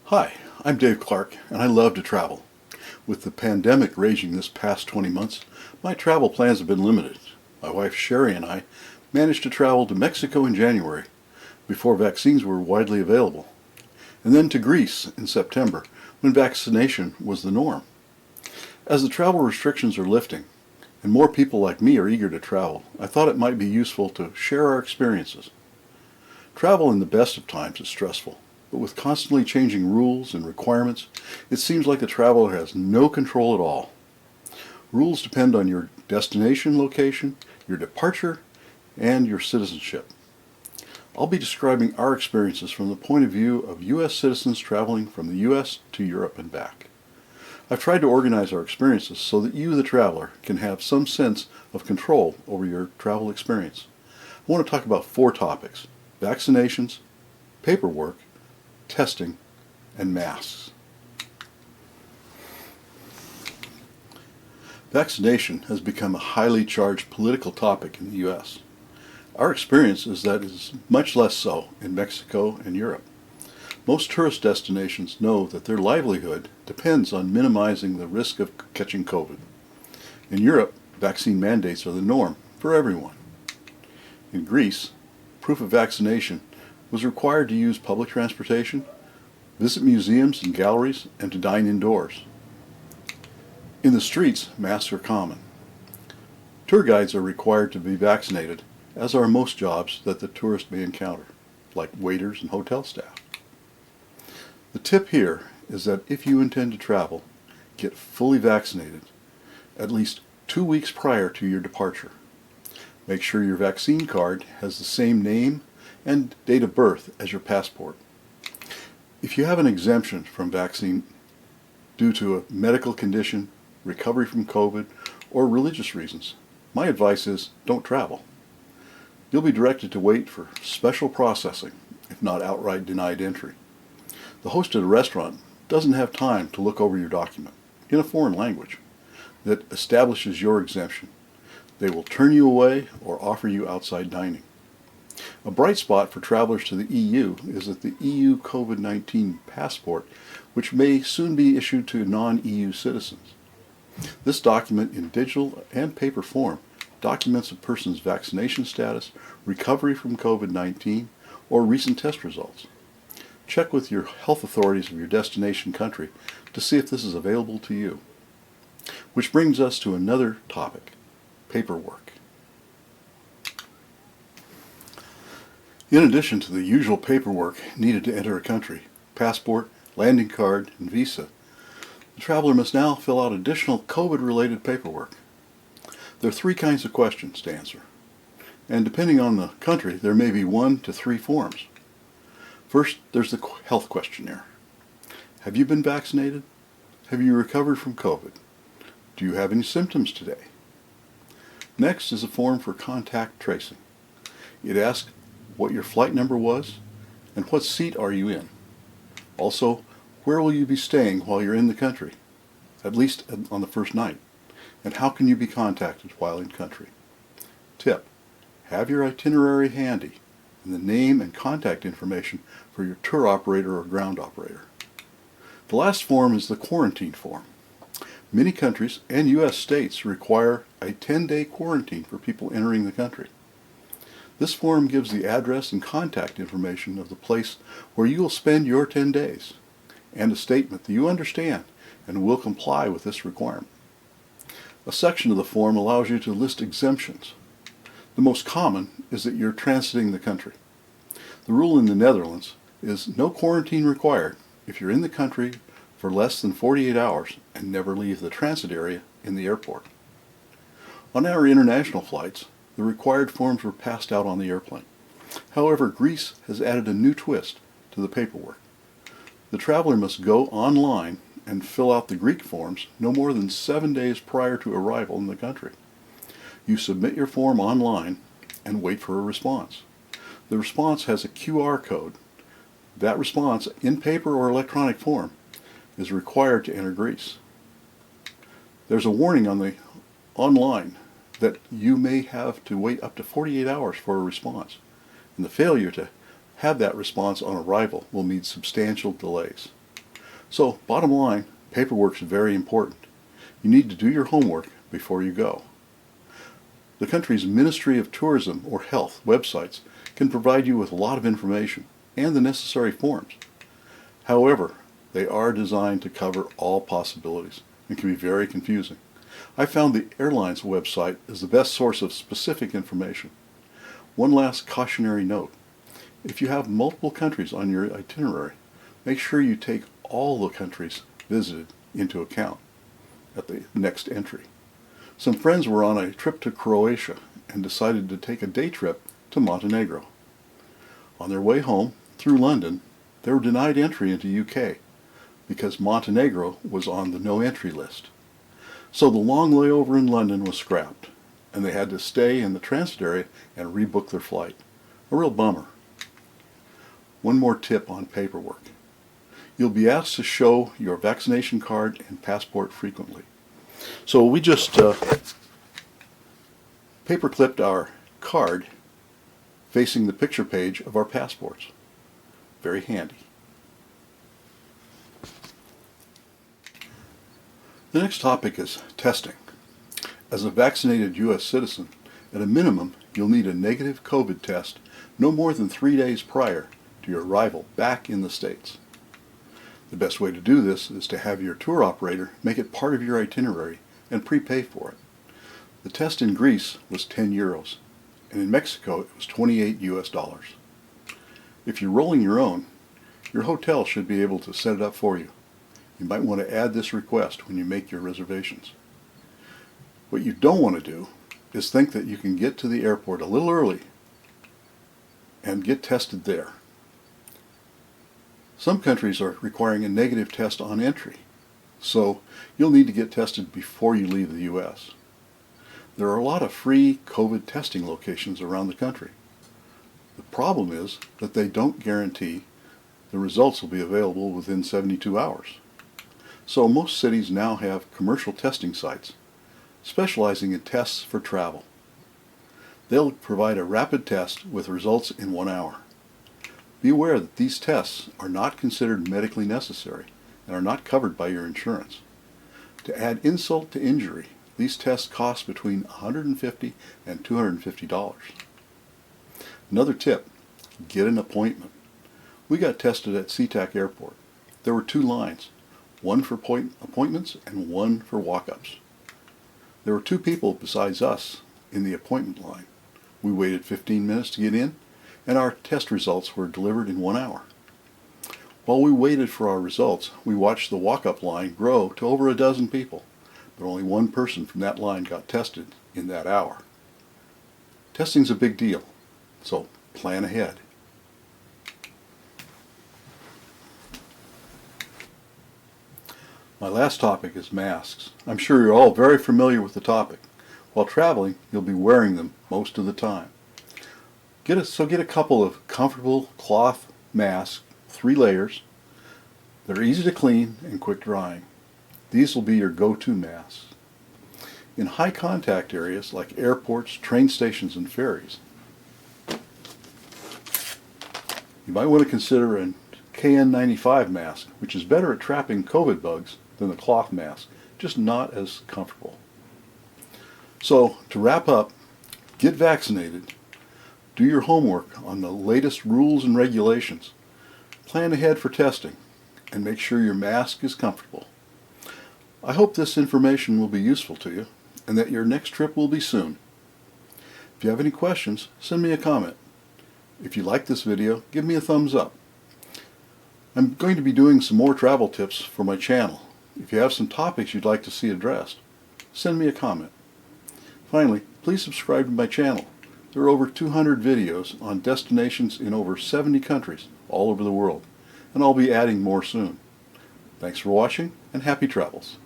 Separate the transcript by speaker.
Speaker 1: Hi, I'm Dave Clark, and I love to travel. With the pandemic raging this past 20 months, my travel plans have been limited. My wife Sherry and I managed to travel to Mexico in January, before vaccines were widely available, and then to Greece in September, when vaccination was the norm. As the travel restrictions are lifting, and more people like me are eager to travel, I thought it might be useful to share our experiences. Travel in the best of times is stressful, but with constantly changing rules and requirements, it seems like the traveler has no control at all. Rules depend on your destination location, your departure, and your citizenship. I'll be describing our experiences from the point of view of U.S. citizens traveling from the U.S. to Europe and back. I've tried to organize our experiences so that you, the traveler, can have some sense of control over your travel experience. I want to talk about 4 topics: vaccinations, paperwork, testing, and masks. Vaccination has become a highly charged political topic in the U.S. Our experience is that it is much less so in Mexico and Europe. Most tourist destinations know that their livelihood depends on minimizing the risk of catching COVID. In Europe, vaccine mandates are the norm for everyone. In Greece, proof of vaccination was required to use public transportation, visit museums and galleries, and to dine indoors. In the streets, masks are common. Tour guides are required to be vaccinated, as are most jobs that the tourist may encounter, like waiters and hotel staff. The tip here is that if you intend to travel, get fully vaccinated at least 2 weeks prior to your departure. Make sure your vaccine card has the same name and date of birth as your passport. If you have an exemption from vaccine due to a medical condition, recovery from COVID, or religious reasons, my advice is don't travel. You'll be directed to wait for special processing, if not outright denied entry. The host at a restaurant doesn't have time to look over your document in a foreign language that establishes your exemption. They will turn you away or offer you outside dining. A bright spot for travelers to the EU is that the EU Covid-19 passport, which may soon be issued to non-EU citizens. This document, in digital and paper form, documents a person's vaccination status, recovery from COVID-19, or recent test results. Check with your health authorities of your destination country to see if this is available to you. Which brings us to another topic: paperwork. In addition to the usual paperwork needed to enter a country, passport, landing card, and visa, the traveler must now fill out additional COVID-related paperwork. There are 3 kinds of questions to answer, and depending on the country, there may be 1 to 3 forms. First, there's the health questionnaire. Have you been vaccinated? Have you recovered from COVID? Do you have any symptoms today? Next is a form for contact tracing. It asks what your flight number was and what seat are you in. Also, where will you be staying while you're in the country, at least on the first night, and how can you be contacted while in country. Tip: have your itinerary handy and the name and contact information for your tour operator or ground operator. The last form is the quarantine form. Many countries and U.S. states require a 10-day quarantine for people entering the country. This form gives the address and contact information of the place where you will spend your 10 days, and a statement that you understand and will comply with this requirement. A section of the form allows you to list exemptions. The most common is that you're transiting the country. The rule in the Netherlands is no quarantine required if you're in the country for less than 48 hours and never leave the transit area in the airport. On our international flights, the required forms were passed out on the airplane. However, Greece has added a new twist to the paperwork. The traveler must go online and fill out the Greek forms no more than 7 days prior to arrival in the country. You submit your form online and wait for a response. The response has a QR code. That response, in paper or electronic form, is required to enter Greece. There's a warning on the online that you may have to wait up to 48 hours for a response, and the failure to have that response on arrival will mean substantial delays. So, bottom line, paperwork is very important. You need to do your homework before you go. The country's Ministry of Tourism or Health websites can provide you with a lot of information and the necessary forms. However, they are designed to cover all possibilities and can be very confusing. I found the airline's website is the best source of specific information. One last cautionary note. If you have multiple countries on your itinerary, make sure you take all the countries visited into account at the next entry. Some friends were on a trip to Croatia and decided to take a day trip to Montenegro. On their way home, through London, they were denied entry into UK because Montenegro was on the no entry list. So the long layover in London was scrapped, and they had to stay in the transit area and rebook their flight. A real bummer. One more tip on paperwork. You'll be asked to show your vaccination card and passport frequently. So we just paper clipped our card facing the picture page of our passports. Very handy. The next topic is testing. As a vaccinated U.S. citizen, at a minimum, you'll need a negative COVID test no more than 3 days prior to your arrival back in the States. The best way to do this is to have your tour operator make it part of your itinerary and prepay for it. The test in Greece was 10 euros, and in Mexico it was 28 US dollars. If you're rolling your own, your hotel should be able to set it up for you. You might want to add this request when you make your reservations. What you don't want to do is think that you can get to the airport a little early and get tested there. Some countries are requiring a negative test on entry, so you'll need to get tested before you leave the U.S. There are a lot of free COVID testing locations around the country. The problem is that they don't guarantee the results will be available within 72 hours. So most cities now have commercial testing sites specializing in tests for travel. They'll provide a rapid test with results in 1 hour. Be aware that these tests are not considered medically necessary and are not covered by your insurance. To add insult to injury, these tests cost between $150 and $250. Another tip, get an appointment. We got tested at SeaTac Airport. There were 2 lines, one for appointments and one for walk-ups. There were 2 people besides us in the appointment line. We waited 15 minutes to get in, and our test results were delivered in 1 hour. While we waited for our results, we watched the walk-up line grow to over a dozen people, but only 1 person from that line got tested in that hour. Testing's a big deal, so plan ahead. My last topic is masks. I'm sure you're all very familiar with the topic. While traveling, you'll be wearing them most of the time. Get a couple of comfortable cloth masks, 3 layers. They're easy to clean and quick drying. These will be your go-to masks. In high contact areas like airports, train stations, and ferries, you might want to consider a KN95 mask, which is better at trapping COVID bugs than the cloth mask, just not as comfortable. So, to wrap up, get vaccinated, do your homework on the latest rules and regulations, plan ahead for testing, and make sure your mask is comfortable. I hope this information will be useful to you and that your next trip will be soon. If you have any questions, send me a comment. If you like this video, give me a thumbs up. I'm going to be doing some more travel tips for my channel. If you have some topics you'd like to see addressed, send me a comment. Finally, please subscribe to my channel. There are over 200 videos on destinations in over 70 countries all over the world, and I'll be adding more soon. Thanks for watching, and happy travels.